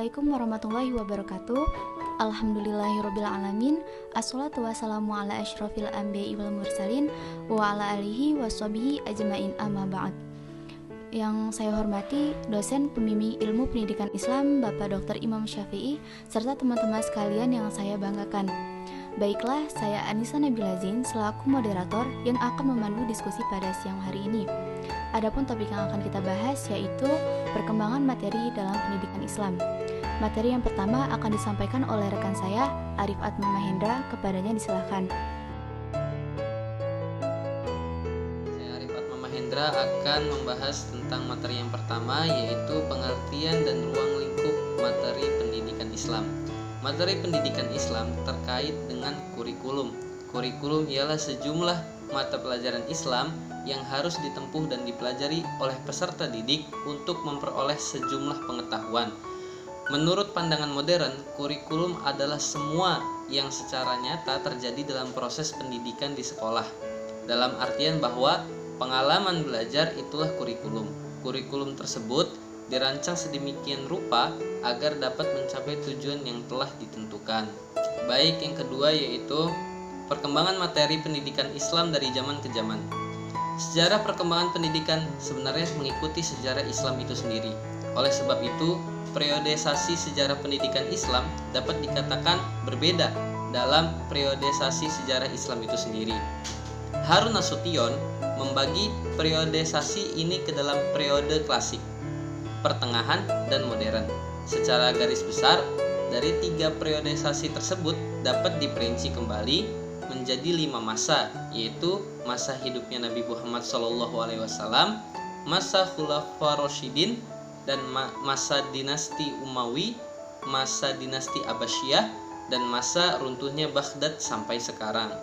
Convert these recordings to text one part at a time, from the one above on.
Assalamualaikum warahmatullahi wabarakatuh. Alhamdulillahirrabbilalamin. Assalatu wassalamu ala asyrafil anbiya'i wal mursalin wa ala alihi washabihi ajmain, amma ba'd. Yang saya hormati dosen pembimbing ilmu pendidikan Islam Bapak Dr. Imam Syafi'i serta teman-teman sekalian yang saya banggakan. Baiklah, saya Anissa Nabila Zain selaku moderator yang akan memandu diskusi pada siang hari ini. Adapun topik yang akan kita bahas yaitu perkembangan materi dalam pendidikan Islam. Materi yang pertama akan disampaikan oleh rekan saya, Arif Atma Mahendra. Kepadanya disilahkan. Saya Arif Atma Mahendra akan membahas tentang materi yang pertama, yaitu pengertian dan ruang lingkup materi pendidikan Islam. Materi pendidikan Islam terkait dengan kurikulum. Kurikulum ialah sejumlah mata pelajaran Islam yang harus ditempuh dan dipelajari oleh peserta didik untuk memperoleh sejumlah pengetahuan. Menurut pandangan modern, kurikulum adalah semua yang secara nyata terjadi dalam proses pendidikan di sekolah. Dalam artian bahwa pengalaman belajar itulah kurikulum. Kurikulum tersebut dirancang sedemikian rupa agar dapat mencapai tujuan yang telah ditentukan. Baik, yang kedua yaitu perkembangan materi pendidikan Islam dari zaman ke zaman. Sejarah perkembangan pendidikan sebenarnya mengikuti sejarah Islam itu sendiri. Oleh sebab itu, periodisasi sejarah pendidikan Islam dapat dikatakan berbeda dalam periodisasi sejarah Islam itu sendiri. Harun Nasution membagi periodisasi ini ke dalam periode klasik, pertengahan, dan modern. Secara garis besar, dari tiga periodisasi tersebut dapat diperinci kembali menjadi 5 masa, yaitu masa hidupnya Nabi Muhammad SAW, masa Khulafaur Rasyidin, dan masa dinasti Umawi, masa dinasti Abbasiyah, dan masa runtuhnya Baghdad sampai sekarang.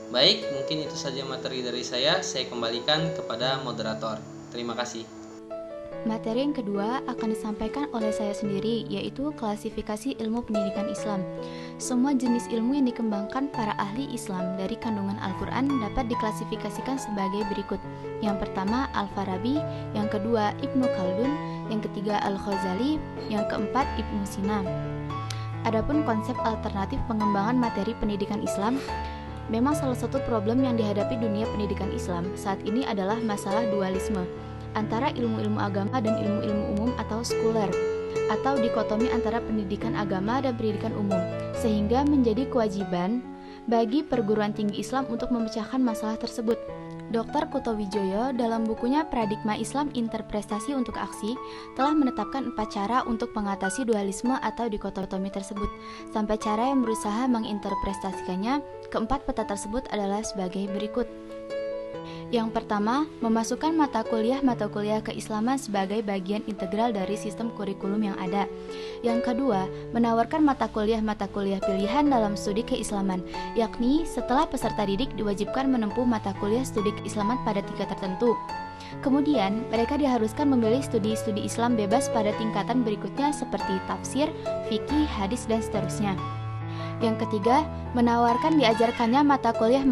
Baik, mungkin itu saja materi dari saya kembalikan kepada moderator. Terima kasih. Materi yang kedua akan disampaikan oleh saya sendiri, yaitu klasifikasi ilmu pendidikan Islam. Semua jenis ilmu yang dikembangkan para ahli Islam dari kandungan Al-Quran dapat diklasifikasikan sebagai berikut. Yang pertama Al-Farabi, yang kedua Ibnu Khaldun, yang ketiga Al-Ghazali, yang keempat Ibnu Sina. Adapun konsep alternatif pengembangan materi pendidikan Islam, memang salah satu problem yang dihadapi dunia pendidikan Islam saat ini adalah masalah dualisme antara ilmu-ilmu agama dan ilmu-ilmu umum atau sekuler, atau dikotomi antara pendidikan agama dan pendidikan umum, sehingga menjadi kewajiban bagi perguruan tinggi Islam untuk memecahkan masalah tersebut. Dr. Kuto Wijoyo dalam bukunya Paradigma Islam Interpretasi untuk Aksi telah menetapkan 4 cara untuk mengatasi dualisme atau dikotomi tersebut. Sampai cara yang berusaha menginterpretasikannya, keempat peta tersebut adalah sebagai berikut. Yang pertama, memasukkan mata kuliah keislaman sebagai bagian integral dari sistem kurikulum yang ada. Yang kedua, menawarkan mata kuliah pilihan dalam studi keislaman, yakni setelah peserta didik diwajibkan menempuh mata kuliah studi keislaman pada tingkat tertentu. Kemudian, mereka diharuskan memilih studi-studi Islam bebas pada tingkatan berikutnya seperti tafsir, fikih, hadis, dan seterusnya. Yang ketiga, menawarkan diajarkannya mata kuliah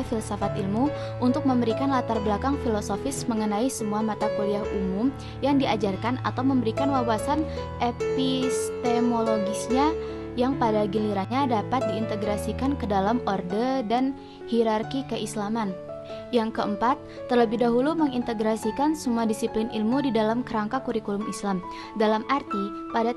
filsafat ilmu untuk memberikan latar belakang filosofis mengenai semua mata kuliah umum yang diajarkan atau memberikan wawasan epistemologisnya yang pada gilirannya dapat diintegrasikan ke dalam orde dan hierarki keislaman. Yang keempat, terlebih dahulu mengintegrasikan semua disiplin ilmu di dalam kerangka kurikulum Islam. Dalam arti, pada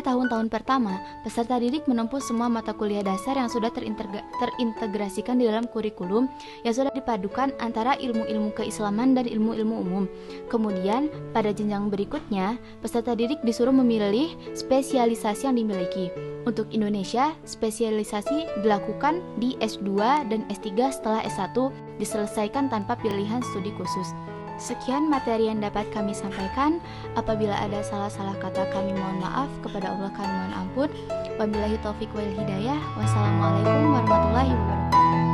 tahun-tahun pertama, peserta didik menempuh semua mata kuliah dasar yang sudah terintegrasikan di dalam kurikulum yang sudah dipadukan antara ilmu-ilmu keislaman dan ilmu-ilmu umum. Kemudian, pada jenjang berikutnya, peserta didik disuruh memilih spesialisasi yang dimiliki. Untuk Indonesia, spesialisasi dilakukan di S2 dan S3 setelah S1 diselesaikan tanpa pilihan studi khusus. Sekian materi yang dapat kami sampaikan. Apabila ada salah-salah kata, kami mohon maaf. Kepada Allah kami mohon ampun. Wabillahi taufik wal hidayah. Wassalamualaikum warahmatullahi wabarakatuh.